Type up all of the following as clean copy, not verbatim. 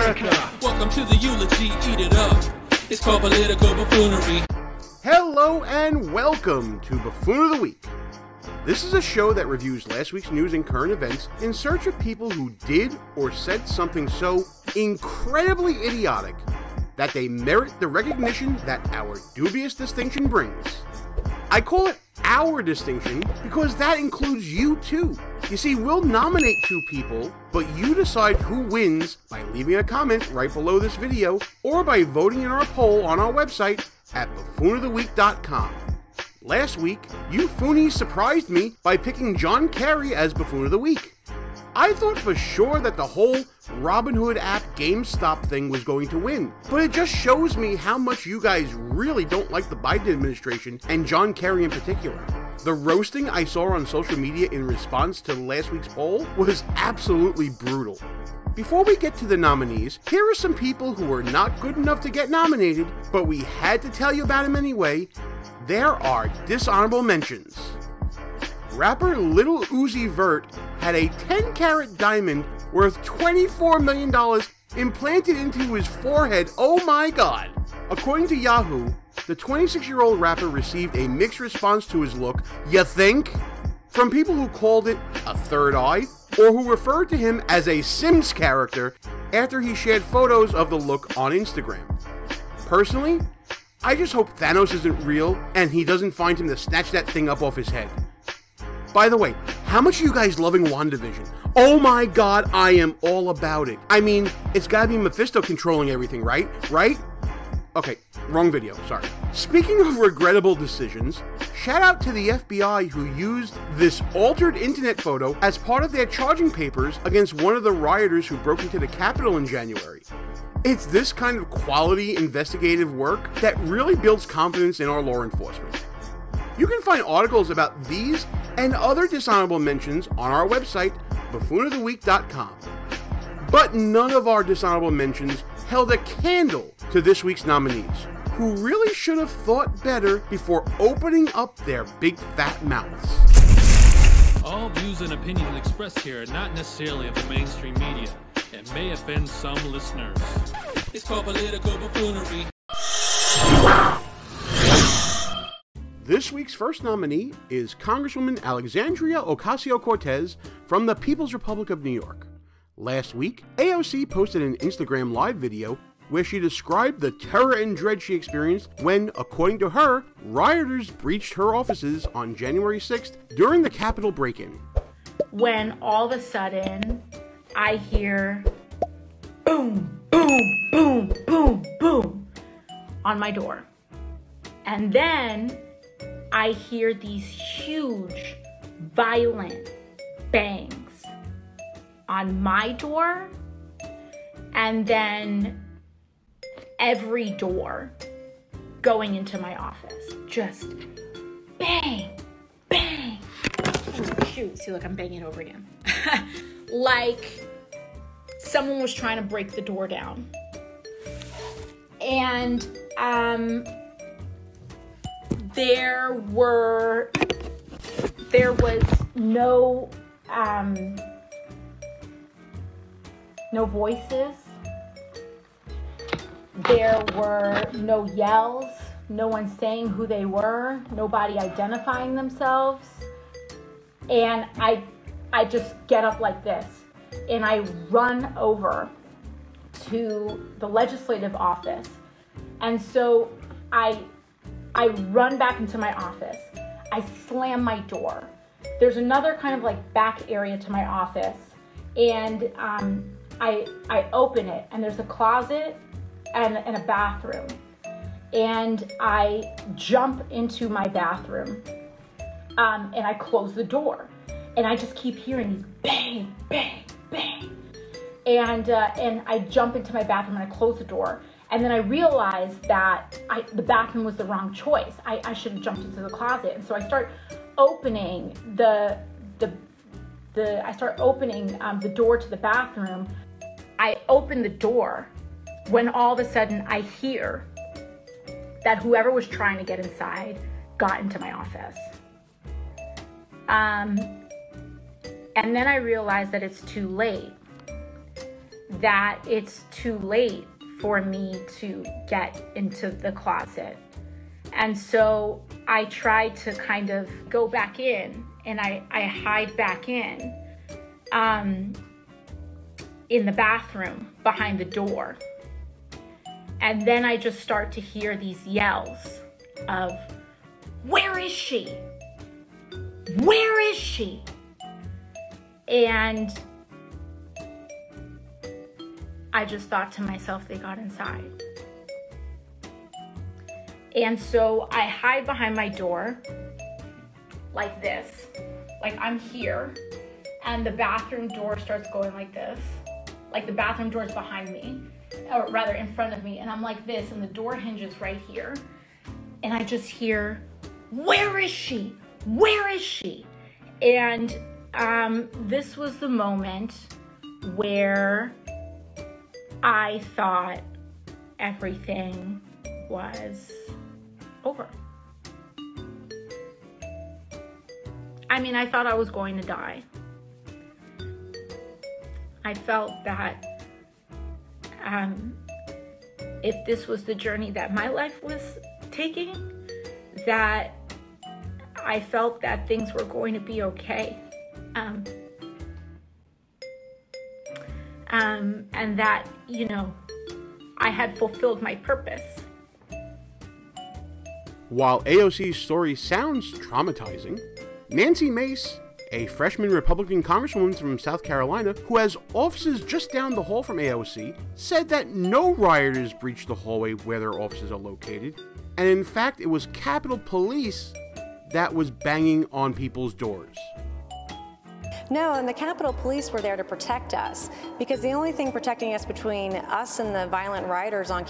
America. Welcome to the eulogy, eat it up. It's called political buffoonery. Hello and welcome to Buffoon of the Week. This is a show that reviews last week's news and current events in search of people who did or said something so incredibly idiotic that they merit the recognition that our dubious distinction brings. I call it our distinction because that includes you too. You see, we'll nominate two people, but you decide who wins by leaving a comment right below this video or by voting in our poll on our website at buffoonoftheweek.com. Last week, you Foonies surprised me by picking John Kerry as Buffoon of the Week. I thought for sure that the whole Robin Hood app GameStop thing was going to win, but it just shows me how much you guys really don't like the Biden administration and John Kerry in particular. The roasting I saw on social media in response to last week's poll was absolutely brutal. Before we get to the nominees, here are some people who were not good enough to get nominated, but we had to tell you about them anyway. There are dishonorable mentions. Rapper Lil Uzi Vert had a 10-carat diamond worth $24 million implanted into his forehead. Oh my god! According to Yahoo, the 26-year-old rapper received a mixed response to his look, you think? From people who called it a third eye, or who referred to him as a Sims character after he shared photos of the look on Instagram. Personally, I just hope Thanos isn't real and he doesn't find him to snatch that thing up off his head. By the way, how much are you guys loving WandaVision? Oh my god, I am all about it. I mean, it's gotta be Mephisto controlling everything, right? Right? Okay, wrong video, sorry. Speaking of regrettable decisions, shout out to the FBI who used this altered internet photo as part of their charging papers against one of the rioters who broke into the Capitol in January. It's this kind of quality investigative work that really builds confidence in our law enforcement. You can find articles about these and other dishonorable mentions on our website, buffoonoftheweek.com. But none of our dishonorable mentions held a candle to this week's nominees, who really should have thought better before opening up their big fat mouths. All views and opinions expressed here are not necessarily of the mainstream media and may offend some listeners. It's called political buffoonery. This week's first nominee is Congresswoman Alexandria Ocasio-Cortez from the People's Republic of New York. Last week, AOC posted an Instagram Live video where she described the terror and dread she experienced when, according to her, rioters breached her offices on January 6th during the Capitol break-in. When all of a sudden, I hear boom, boom, boom, boom, boom on my door. And then I hear these huge, violent bangs on my door, and then every door going into my office. Just bang, bang. Oh, shoot, see, look, I'm banging it over again. Like someone was trying to break the door down. And there was no voices. There were no yells, no one saying who they were, nobody identifying themselves. And I just get up like this and I run over to the legislative office. And so I run back into my office. I slam my door. There's another kind of like back area to my office, and I open it, and there's a closet and a bathroom. And I jump into my bathroom, and I close the door. And I just keep hearing these bang, bang, bang. And I jump into my bathroom and I close the door. And then I realized that the bathroom was the wrong choice. I should have jumped into the closet. And so I start opening the door to the bathroom. I open the door when all of a sudden I hear that whoever was trying to get inside got into my office. And then I realized that it's too late. that it's too late for me to get into the closet. And so I try to kind of go back in, and I hide back in the bathroom behind the door. And then I just start to hear these yells of, "Where is she? Where is she?" And I just thought to myself, they got inside. And so I hide behind my door like this, like I'm here, and the bathroom door starts going like this, like the bathroom door is behind me, or rather in front of me, and I'm like this, and the door hinges right here, and I just hear, "Where is she? Where is she?" And this was the moment where I thought everything was over. I mean, I thought I was going to die. I felt that if this was the journey that my life was taking, that I felt that things were going to be okay. And that, you know, I had fulfilled my purpose. While AOC's story sounds traumatizing, Nancy Mace, a freshman Republican congresswoman from South Carolina who has offices just down the hall from AOC, said that no rioters breached the hallway where their offices are located, and in fact it was Capitol Police that was banging on people's doors. No, and the Capitol Police were there to protect us, because the only thing protecting us between us and the violent rioters at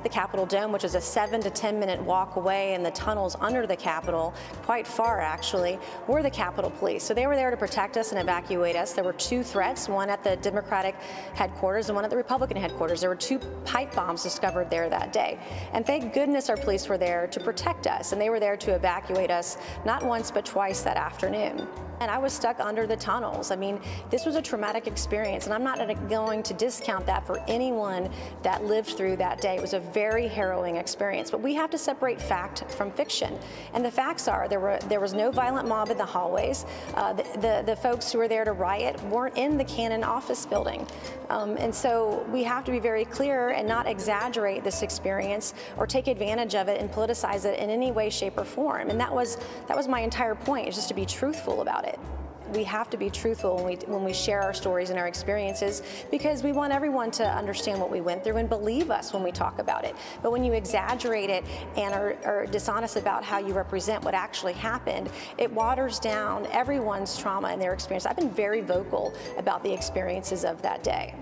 the Capitol Dome, which is a 7 to 10 minute walk away in the tunnels under the Capitol, quite far actually, were the Capitol Police. So they were there to protect us and evacuate us. There were two threats, one at the Democratic headquarters and one at the Republican headquarters. There were two pipe bombs discovered there that day. And thank goodness our police were there to protect us, and they were there to evacuate us not once but twice that afternoon. And I was stuck under the tunnels. I mean, this was a traumatic experience, and I'm not going to discount that for anyone that lived through that day. It was a very harrowing experience, but we have to separate fact from fiction. And the facts are there was no violent mob in the hallways. The folks who were there to riot weren't in the Cannon office building. And so we have to be very clear and not exaggerate this experience or take advantage of it and politicize it in any way, shape, or form. And that was my entire point, is just to be truthful about it. We have to be truthful when we share our stories and our experiences, because we want everyone to understand what we went through and believe us when we talk about it. But when you exaggerate it and are dishonest about how you represent what actually happened, it waters down everyone's trauma and their experience. I've been very vocal about the experiences of that day.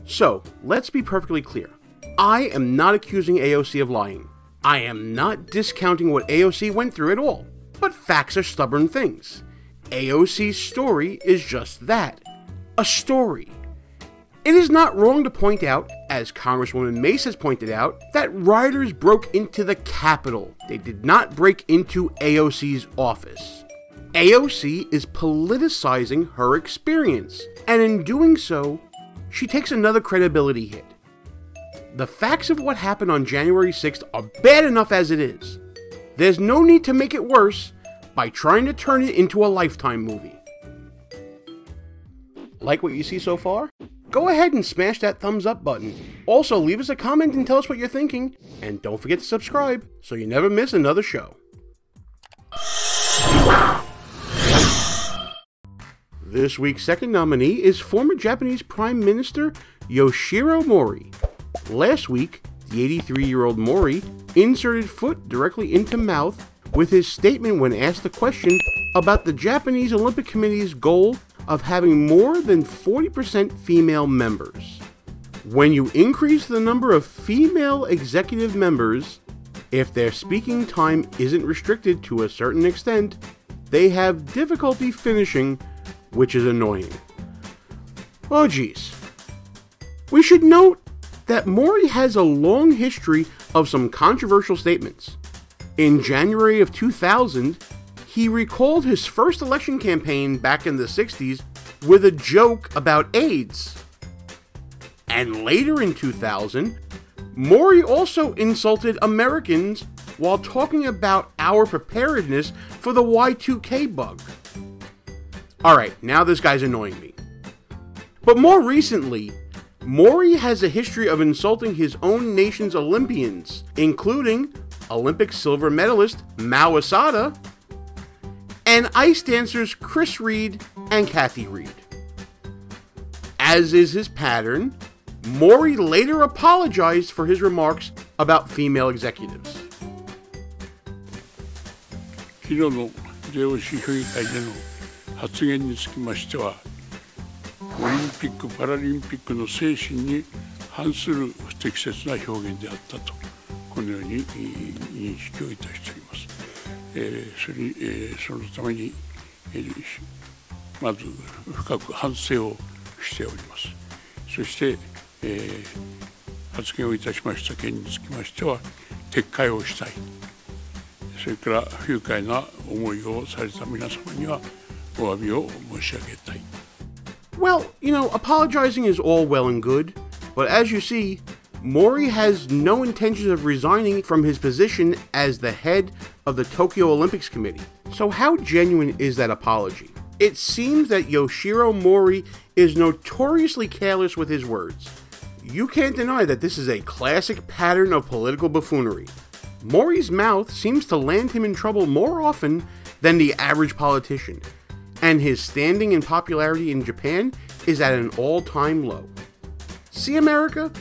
So, let's be perfectly clear. I am not accusing AOC of lying. I am not discounting what AOC went through at all. But facts are stubborn things. AOC's story is just that, a story. It is not wrong to point out, as Congresswoman Mace has pointed out, that rioters broke into the Capitol. They did not break into AOC's office. AOC is politicizing her experience, and in doing so, she takes another credibility hit. The facts of what happened on January 6th are bad enough as it is. There's no need to make it worse by trying to turn it into a Lifetime movie. Like what you see so far? Go ahead and smash that thumbs up button. Also, leave us a comment and tell us what you're thinking. And don't forget to subscribe so you never miss another show. This week's second nominee is former Japanese Prime Minister Yoshiro Mori. Last week, the 83-year-old Mori inserted foot directly into mouth with his statement when asked the question about the Japanese Olympic Committee's goal of having more than 40% female members. When you increase the number of female executive members, if their speaking time isn't restricted to a certain extent, they have difficulty finishing, which is annoying. Oh geez. We should note that Mori has a long history of some controversial statements. In January of 2000, he recalled his first election campaign back in the 60s with a joke about AIDS. And later in 2000, Mori also insulted Americans while talking about our preparedness for the Y2K bug. Alright, now this guy's annoying me. But more recently, Mori has a history of insulting his own nation's Olympians, including Olympic silver medalist Mao Asada and ice dancers Chris Reed and Kathy Reed. As is his pattern, Mori later apologized for his remarks about female executives. 昨日の JOC 評議会での発言につきましては、オリンピック・パラリンピックの精神に反する不適切な表現であったと、このように認識をいたしております。そのために、まず深く反省をしております。そして、発言をいたしました件につきましては撤回をしたい。それから不愉快な思いをされた皆様にはお詫びを申し上げたい。Well, apologizing is all well and good, but as you see, Mori has no intentions of resigning from his position as the head of the Tokyo Olympics Committee. So how genuine is that apology? It seems that Yoshiro Mori is notoriously careless with his words. You can't deny that this is a classic pattern of political buffoonery. Mori's mouth seems to land him in trouble more often than the average politician, and his standing and popularity in Japan is at an all-time low. See, America?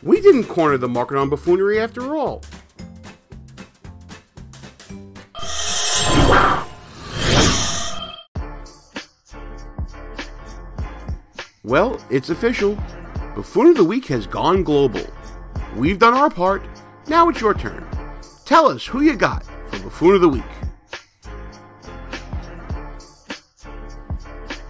We didn't corner the market on buffoonery after all. Well, it's official. Buffoon of the Week has gone global. We've done our part, now it's your turn. Tell us who you got for Buffoon of the Week.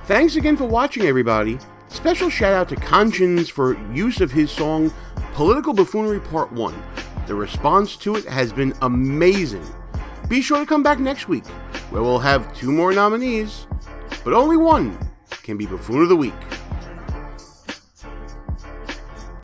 Thanks again for watching, everybody. Special shout out to Conscience for use of his song Political Buffoonery Part 1. The response to it has been amazing. Be sure to come back next week, where we'll have 2 more nominees, but only one can be Buffoon of the Week.